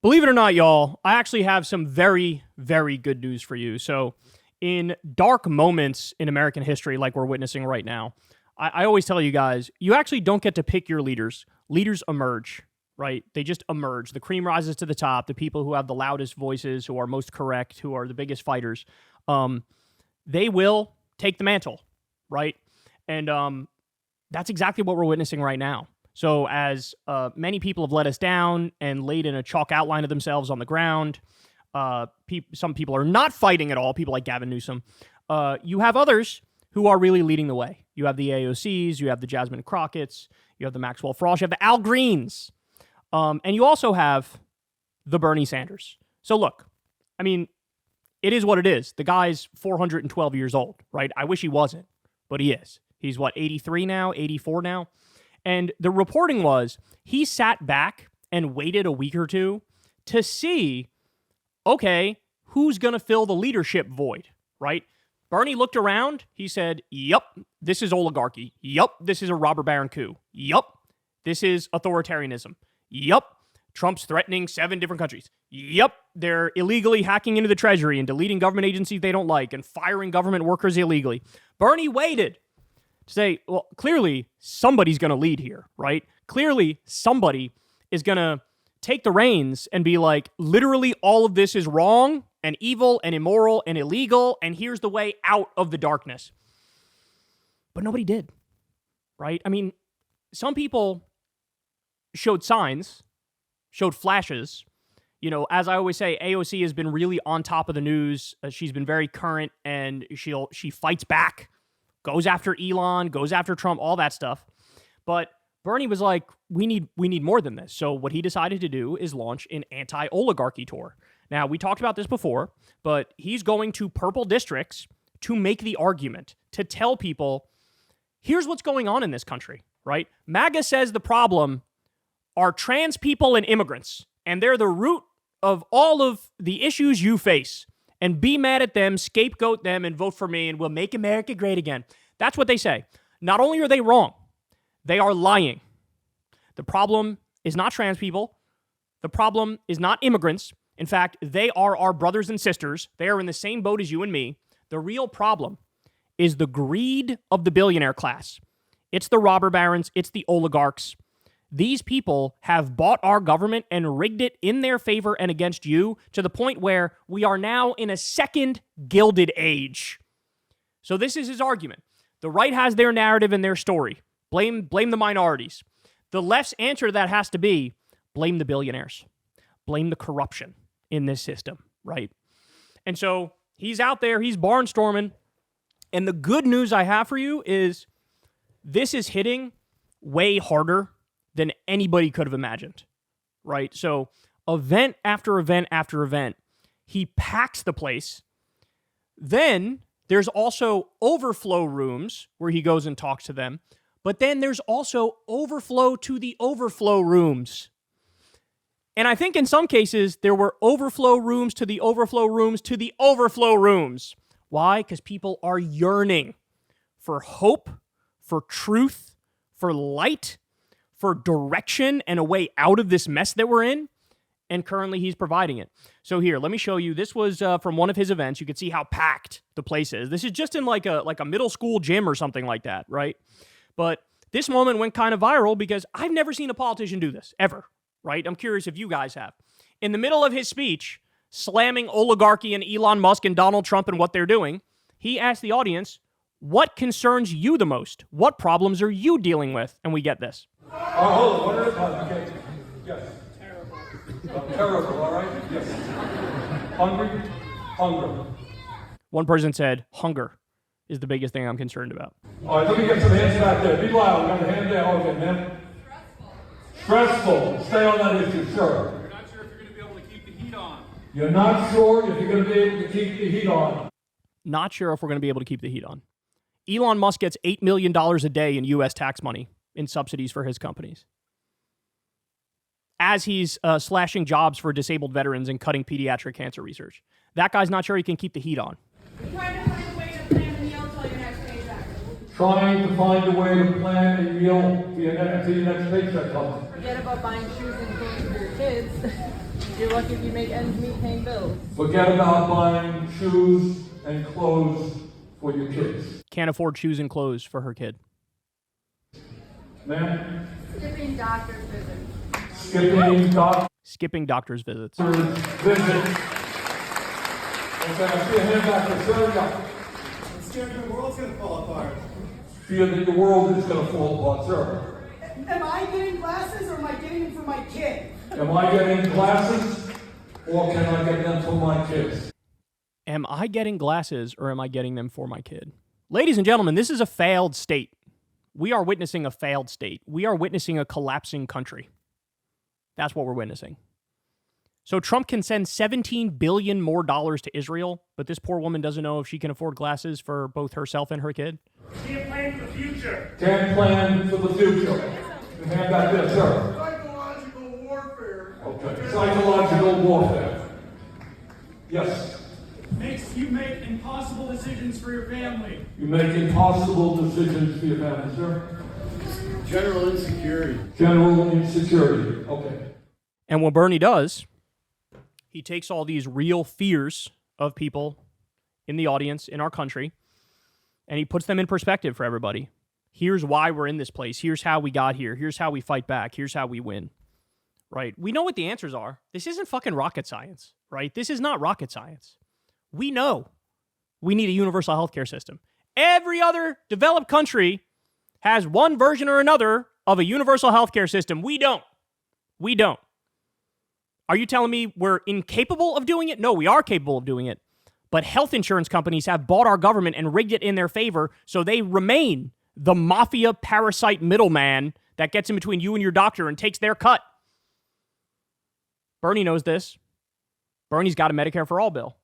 Believe it or not, y'all, I actually have some very, very good news for you. So in dark moments in American history like we're witnessing right now, I always tell you guys, you actually don't get to pick your leaders. Leaders emerge, right? They just emerge. The cream rises to the top. The people who have the loudest voices, who are most correct, who are the biggest fighters, they will take the mantle, right? And that's exactly what we're witnessing right now. So as many people have let us down and laid in a chalk outline of themselves on the ground, some people are not fighting at all, people like Gavin Newsom. You have others who are really leading the way. You have the AOCs, you have the Jasmine Crockett's, you have the Maxwell Frost, you have the Al Greens, and you also have the Bernie Sanders. So look, I mean, it is what it is. The guy's 412 years old, right? I wish he wasn't, but he is. He's what, 83 now, 84 now? And the reporting was he sat back and waited a week or two to see, okay, who's going to fill the leadership void, right? Bernie looked around. He said, yup, this is oligarchy. Yup, this is a robber baron coup. Yup, this is authoritarianism. Yup, Trump's threatening 7 different countries. Yup, they're illegally hacking into the treasury and deleting government agencies they don't like and firing government workers illegally. Bernie waited to say, well, clearly somebody's going to lead here, right? Clearly somebody is going to take the reins and be like, literally all of this is wrong and evil and immoral and illegal, and here's the way out of the darkness. But nobody did, right? I mean, some people showed signs, showed flashes. You know, as I always say, AOC has been really on top of the news. She's been very current, and she fights back. Goes after Elon, goes after Trump, all that stuff. But Bernie was like, we need more than this. So what he decided to do is launch an anti-oligarchy tour. Now, we talked about this before, but he's going to purple districts to make the argument, to tell people, here's what's going on in this country, right? MAGA says the problem are trans people and immigrants, and they're the root of all of the issues you face. And be mad at them, scapegoat them, and vote for me, and we'll make America great again. That's what they say. Not only are they wrong, they are lying. The problem is not trans people. The problem is not immigrants. In fact, they are our brothers and sisters. They are in the same boat as you and me. The real problem is the greed of the billionaire class. It's the robber barons. It's the oligarchs. These people have bought our government and rigged it in their favor and against you to the point where we are now in a second Gilded Age. So this is his argument. The right has their narrative and their story. Blame the minorities. The left's answer to that has to be blame the billionaires. Blame the corruption in this system, right? And so he's out there, he's barnstorming. And the good news I have for you is this is hitting way harder than anybody could have imagined, right? So event after event after event, he packs the place. Then there's also overflow rooms where he goes and talks to them. But then there's also overflow to the overflow rooms. And I think in some cases, there were overflow rooms to the overflow rooms to the overflow rooms. Why? Because people are yearning for hope, for truth, for light, for direction and a way out of this mess that we're in, and currently he's providing it. So here, let me show you. This was from one of his events. You can see how packed the place is. This is just in like a middle school gym or something like that, right? But this moment went kind of viral because I've never seen a politician do this, ever, right? I'm curious if you guys have. In the middle of his speech, slamming oligarchy and Elon Musk and Donald Trump and what they're doing, he asked the audience, what concerns you the most? What problems are you dealing with? And we get this. Oh, hold on. Okay. Yes. Terrible. Terrible, all right? Yes. Hungry? Hunger. One person said, hunger is the biggest thing I'm concerned about. All right, let me get some hands back there. Be loud. We got a hand there. Okay, man. Stressful. Stay on that issue, sure. You're not sure if you're going to be able to keep the heat on. You're not sure if you're going to be able to keep the heat on. Not sure if we're going to be able to keep the heat on. Elon Musk gets $8 million a day in U.S. tax money in subsidies for his companies, as he's slashing jobs for disabled veterans and cutting pediatric cancer research. That guy's not sure he can keep the heat on. Trying to find a way to plan a meal till your next paycheck. Trying to find a way to plan a meal until your next paycheck comes. Forget about buying shoes and clothes for your kids. You're lucky if you make ends meet paying bills. Forget about buying shoes and clothes for your kids. Can't afford shoes and clothes for her kid. Ma'am? Skipping doctor's visits. Skipping doctor's visits. Visit. Okay, I see a hand back there. Sir, yeah. I'm scared the world's gonna fall apart. Fear that the world is going to fall apart, sir. Am I getting glasses or am I getting them for my kid? Am I getting glasses or can I get them for my kids? Am I getting glasses or am I getting them for my kid? Ladies and gentlemen, this is a failed state. We are witnessing a failed state. We are witnessing a collapsing country. That's what we're witnessing. So Trump can send $17 billion more to Israel, but this poor woman doesn't know if she can afford glasses for both herself and her kid. Can't plan for the future. Can't plan for the future. Hand back there, sir. Psychological warfare. Okay. Psychological warfare. Yes. Makes you make impossible decisions for your family. You make impossible decisions for your family, sir. General insecurity. General insecurity. Okay. And what Bernie does, he takes all these real fears of people in the audience, in our country, and he puts them in perspective for everybody. Here's why we're in this place. Here's how we got here. Here's how we fight back. Here's how we win. Right? We know what the answers are. This isn't fucking rocket science, right? This is not rocket science. We know we need a universal healthcare system. Every other developed country has one version or another of a universal healthcare system. We don't. We don't. Are you telling me we're incapable of doing it? No, we are capable of doing it. But health insurance companies have bought our government and rigged it in their favor, so they remain the mafia parasite middleman that gets in between you and your doctor and takes their cut. Bernie knows this. Bernie's got a Medicare for All bill.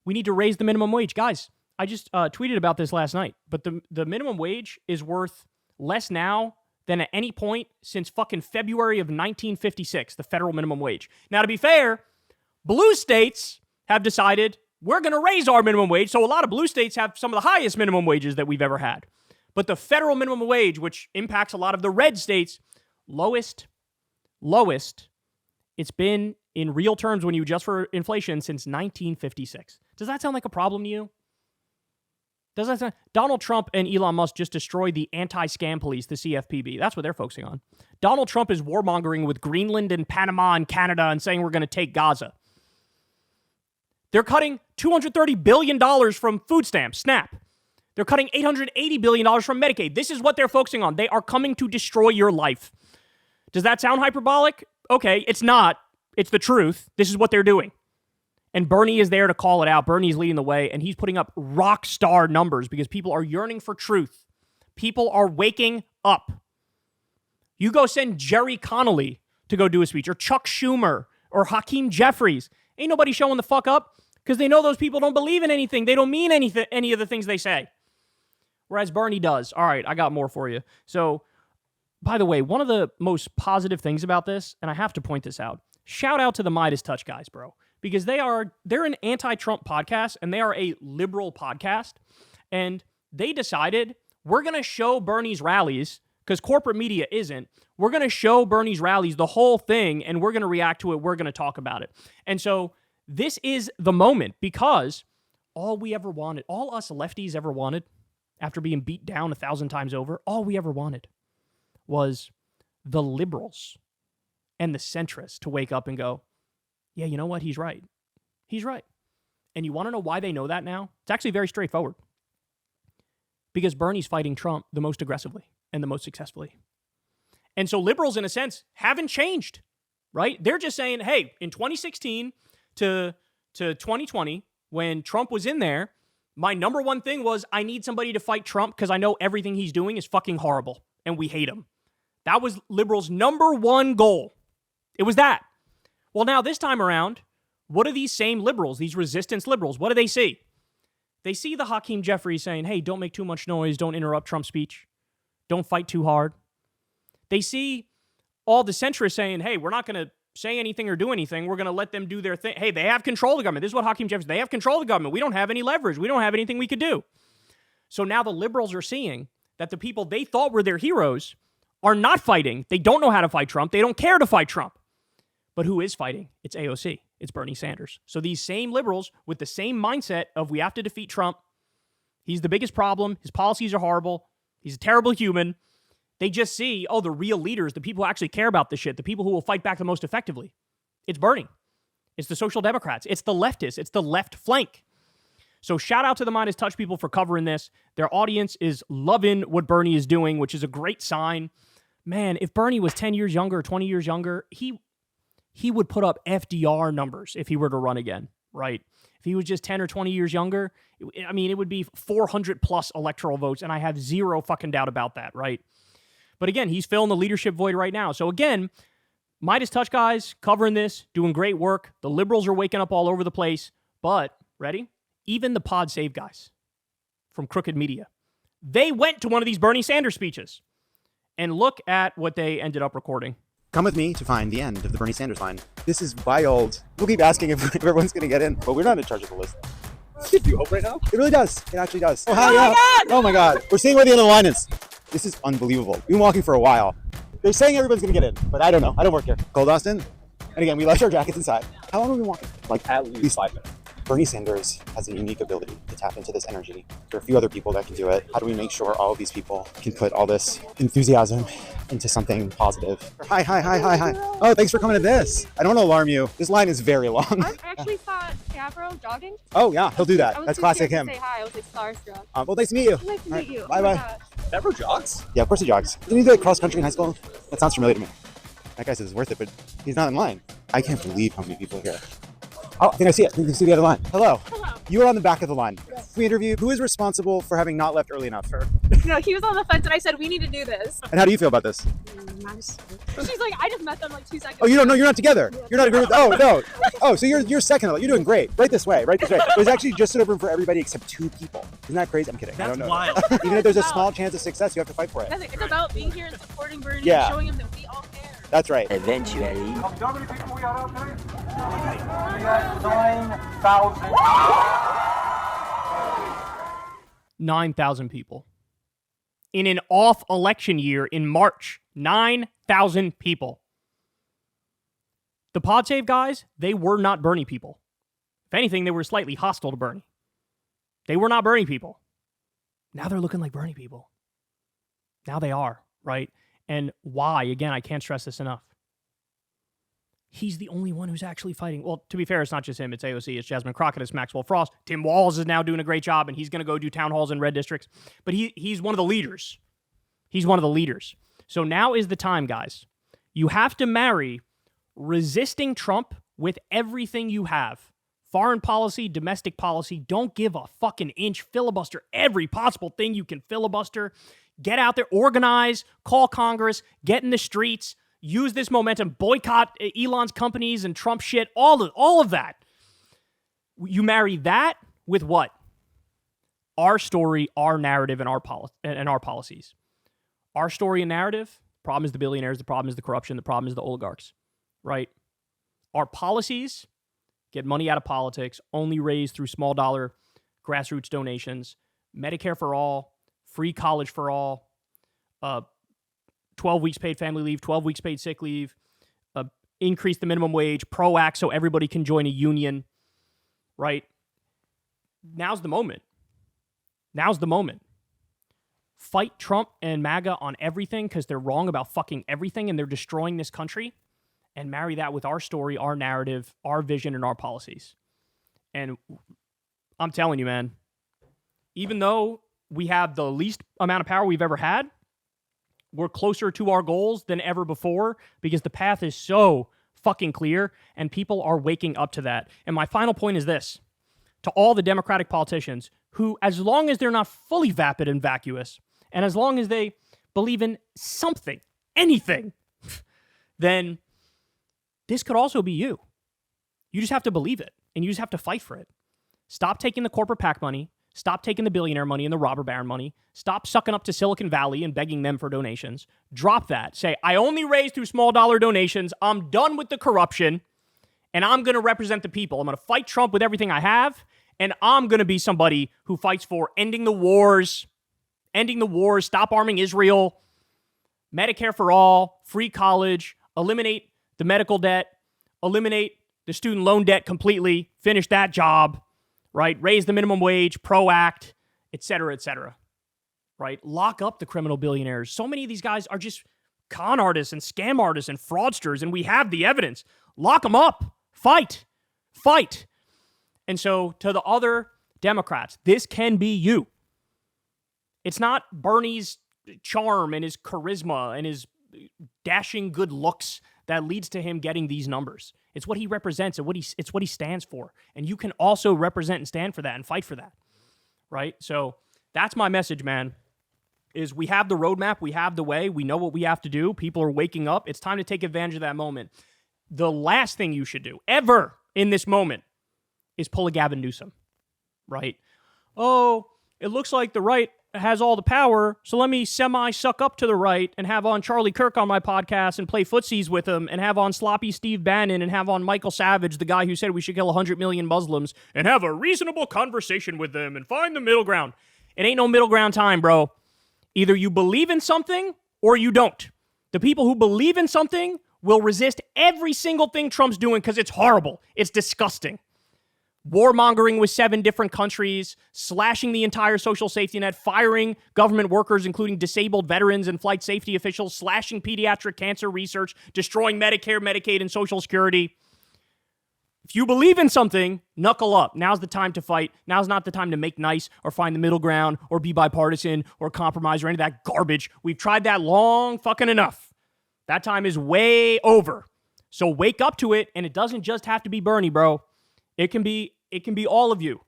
We need to raise the minimum wage. Guys, I just tweeted about this last night, but the minimum wage is worth less now than at any point since fucking February of 1956, the federal minimum wage. Now, to be fair, blue states have decided we're going to raise our minimum wage, so a lot of blue states have some of the highest minimum wages that we've ever had. But the federal minimum wage, which impacts a lot of the red states, lowest, it's been in real terms when you adjust for inflation since 1956. Does that sound like a problem to you? Does that sound... Donald Trump and Elon Musk just destroyed the anti-scam police, the CFPB. That's what they're focusing on. Donald Trump is warmongering with Greenland and Panama and Canada and saying we're going to take Gaza. They're cutting $230 billion from food stamps, SNAP. They're cutting $880 billion from Medicaid. This is what they're focusing on. They are coming to destroy your life. Does that sound hyperbolic? Okay, it's not. It's the truth. This is what they're doing. And Bernie is there to call it out. Bernie's leading the way, and he's putting up rock star numbers because people are yearning for truth. People are waking up. You go send Jerry Connolly to go do a speech, or Chuck Schumer, or Hakeem Jeffries. Ain't nobody showing the fuck up because they know those people don't believe in anything. They don't mean anything, any of the things they say. Whereas Bernie does. All right, I got more for you. So, by the way, one of the most positive things about this, and I have to point this out, shout out to the Midas Touch guys, bro. Because they're an anti-Trump podcast, and they are a liberal podcast. And they decided, we're going to show Bernie's rallies, because corporate media isn't. We're going to show Bernie's rallies, the whole thing, and we're going to react to it. We're going to talk about it. And so this is the moment, because all we ever wanted, all us lefties ever wanted, after being beat down 1,000 times over, all we ever wanted was the liberals and the centrists to wake up and go, yeah, you know what? He's right. He's right. And you want to know why they know that now? It's actually very straightforward. Because Bernie's fighting Trump the most aggressively and the most successfully. And so liberals, in a sense, haven't changed, right? They're just saying, hey, in 2016 to 2020, when Trump was in there, my number one thing was I need somebody to fight Trump because I know everything he's doing is fucking horrible and we hate him. That was liberals' number one goal. It was that. Well, now this time around, what do these same liberals, these resistance liberals, what do they see? They see the Hakeem Jeffries saying, hey, don't make too much noise, don't interrupt Trump's speech, don't fight too hard. They see all the centrists saying, hey, we're not going to say anything or do anything, we're going to let them do their thing. Hey, they have control of the government. This is what Hakeem Jeffries, they have control of the government. We don't have any leverage. We don't have anything we could do. So now the liberals are seeing that the people they thought were their heroes are not fighting. They don't know how to fight Trump. They don't care to fight Trump. But who is fighting? It's AOC. It's Bernie Sanders. So these same liberals with the same mindset of we have to defeat Trump. He's the biggest problem. His policies are horrible. He's a terrible human. They just see, oh, the real leaders, the people who actually care about this shit, the people who will fight back the most effectively. It's Bernie. It's the Social Democrats. It's the leftists. It's the left flank. So shout out to the Midas Touch people for covering this. Their audience is loving what Bernie is doing, which is a great sign. Man, if Bernie was 10 years younger, 20 years younger, he would put up FDR numbers if he were to run again, right? If he was just 10 or 20 years younger, it would be 400 plus electoral votes, and I have zero fucking doubt about that, right? But again, he's filling the leadership void right now. So again, Midas Touch guys covering this, doing great work. The liberals are waking up all over the place. But, ready? Even the Pod Save guys from Crooked Media, they went to one of these Bernie Sanders speeches. And look at what they ended up recording. Come with me to find the end of the Bernie Sanders line. This is wild. We'll keep asking if everyone's going to get in, but we're not in charge of the list. Gives you hope right now? It really does. It actually does. Oh, hi, yeah. Oh my God. We're seeing where the end of the line is. This is unbelievable. We've been walking for a while. They're saying everyone's going to get in, but I don't know. I don't work here. Cold Austin. And again, we left our jackets inside. How long have we been walking? Like at least 5 minutes. Bernie Sanders has a unique ability to tap into this energy. There are a few other people that can do it. How do we make sure all of these people can put all this enthusiasm into something positive? Hi. Oh, thanks for coming to this. I don't want to alarm you. This line is very long. I actually saw Gabro jogging. Oh, yeah, he'll do that. That's classic him. To say hi. I was like starstruck. Well, nice to meet you. Nice to meet you. Bye-bye. Never jogs? Yeah, of course he jogs. Didn't he do like cross country in high school? That sounds familiar to me. That guy says it's worth it, but he's not in line. I can't believe how many people are here. Oh, I think I see it. I think you can see the other line. Hello. You are on the back of the line. Yes. We interviewed who is responsible for having not left early enough. No, he was on the fence and I said, we need to do this. And how do you feel about this? She's like, I just met them like 2 seconds. Oh, you don't know? You're not together. You're not agreeing with. Oh, no. Oh, so you're second. You're doing great. Right this way. There's actually just enough room for everybody except 2 people. Isn't that crazy? I'm kidding. That's I don't know. wild. Even if there's a small chance of success, you have to fight for it. It's about being here and supporting Bernie Yeah. and showing him that we all care. That's right. Eventually. How many people we had out today? We had 9,000. 9,000 people. In an off election year in March, 9,000 people. The Pod Save guys, they were not Bernie people. If anything, they were slightly hostile to Bernie. They were not Bernie people. Now they're looking like Bernie people. Now they are, right? And why? Again, I can't stress this enough. He's the only one who's actually fighting. Well, to be fair, it's not just him. It's AOC, it's Jasmine Crockett, it's Maxwell Frost. Tim Walz is now doing a great job, and he's going to go do town halls in red districts. But he's one of the leaders. He's one of the leaders. So now is the time, guys. You have to marry resisting Trump with everything you have. Foreign policy, domestic policy, don't give a fucking inch. Filibuster every possible thing you can filibuster. Get out there, organize, call Congress, get in the streets, use this momentum, boycott Elon's companies and Trump shit, all of that. You marry that with what? Our story, our narrative, and our policies. Our story and narrative, problem is the billionaires, the problem is the corruption, the problem is the oligarchs, right? Our policies, get money out of politics, only raised through small dollar grassroots donations, Medicare for all, free college for all, 12 weeks paid family leave, 12 weeks paid sick leave, increase the minimum wage, PRO-Act so everybody can join a union, right? Now's the moment. Now's the moment. Fight Trump and MAGA on everything because they're wrong about fucking everything and they're destroying this country, and marry that with our story, our narrative, our vision, and our policies. And I'm telling you, man, even though we have the least amount of power we've ever had, we're closer to our goals than ever before because the path is so fucking clear and people are waking up to that. And my final point is this. To all the Democratic politicians who, as long as they're not fully vapid and vacuous, and as long as they believe in something, anything, then this could also be you. You just have to believe it, and you just have to fight for it. Stop taking the corporate PAC money. Stop taking the billionaire money and the robber baron money. Stop sucking up to Silicon Valley and begging them for donations. Drop that. Say, I only raise through small dollar donations. I'm done with the corruption, and I'm going to represent the people. I'm going to fight Trump with everything I have, and I'm going to be somebody who fights for ending the wars, stop arming Israel, Medicare for all, free college, eliminate the medical debt, eliminate the student loan debt completely, finish that job, right? Raise the minimum wage, PRO-Act, et cetera, right? Lock up the criminal billionaires. So many of these guys are just con artists and scam artists and fraudsters, and we have the evidence. Lock them up. Fight. And so to the other Democrats, this can be you. It's not Bernie's charm and his charisma and his dashing good looks that leads to him getting these numbers. It's what he represents and it's what he stands for. And you can also represent and stand for that and fight for that, right? So that's my message, man, is we have the roadmap, we have the way, we know what we have to do. People are waking up. It's time to take advantage of that moment. The last thing you should do ever in this moment is pull a Gavin Newsom, right? Oh, it looks like the right has all the power, so let me semi-suck up to the right and have on Charlie Kirk on my podcast and play footsies with him and have on sloppy Steve Bannon and have on Michael Savage, the guy who said we should kill 100 million Muslims, and have a reasonable conversation with them and find the middle ground. It ain't no middle ground time, bro. Either you believe in something or you don't. The people who believe in something will resist every single thing Trump's doing because it's horrible. It's disgusting. Warmongering with 7 different countries, slashing the entire social safety net, firing government workers, including disabled veterans and flight safety officials, slashing pediatric cancer research, destroying Medicare, Medicaid, and Social Security. If you believe in something, knuckle up. Now's the time to fight. Now's not the time to make nice or find the middle ground or be bipartisan or compromise or any of that garbage. We've tried that long fucking enough. That time is way over. So wake up to it, and it doesn't just have to be Bernie, bro. It can be all of you,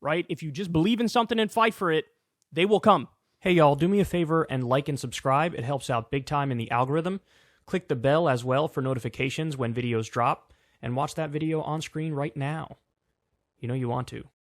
right? If you just believe in something and fight for it, they will come. Hey, y'all, do me a favor and like and subscribe. It helps out big time in the algorithm. Click the bell as well for notifications when videos drop, and watch that video on screen right now. You know you want to.